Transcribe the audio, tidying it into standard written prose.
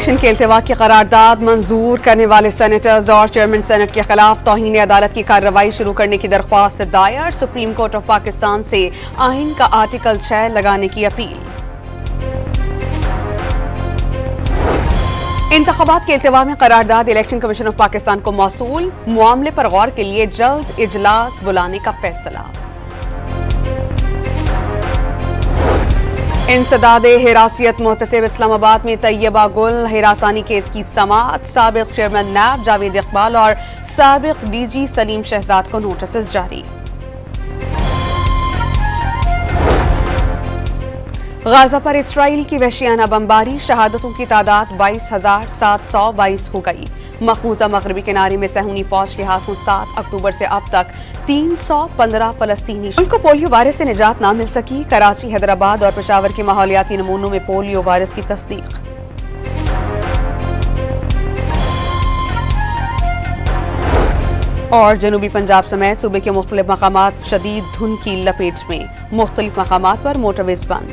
Election के इल्तिवा की करारदाद मंजूर करने वाले सेनेटर्स और चेयरमैन सेनेट के खिलाफ तौहीन अदालत की कार्रवाई शुरू करने की दरख्वास्त दायर। सुप्रीम कोर्ट ऑफ पाकिस्तान से आइन का आर्टिकल 6 लगाने की अपील। इंतखाबात के इल्तिवा में करारदाद इलेक्शन कमीशन ऑफ पाकिस्तान को मौसूल। मामले पर गौर के लिए जल्द इजलास बुलाने का फैसला। इंसदाद हिरासियत मोहतसिब इस्लामाबाद में तैयबा गुल हिरासानी केस की समाअत। साबिक चेयरमैन नैब जावेद इकबाल और साबिक डीजी सलीम शहजाद को नोटिस जारी। गाजा पर इसराइल की वहशियाना बमबारी। शहादतों की तादाद 22,722 हो गई। मकबूजा मगरबी किनारे में सहूनी फौज के हाथों 7 अक्टूबर से अब तक 315 फलस्तीनी। उनको पोलियो वायरस से निजात ना मिल सकी। कराची, हैदराबाद और पेशावर के माहौलियाती नमूनों में पोलियो वायरस की तस्दीक। और जनूबी पंजाब समेत सूबे के मुख्तलिफ मकामात शदीद धुंध की लपेट में। मुख्तलिफ मकामात पर मोटरवेज बंद।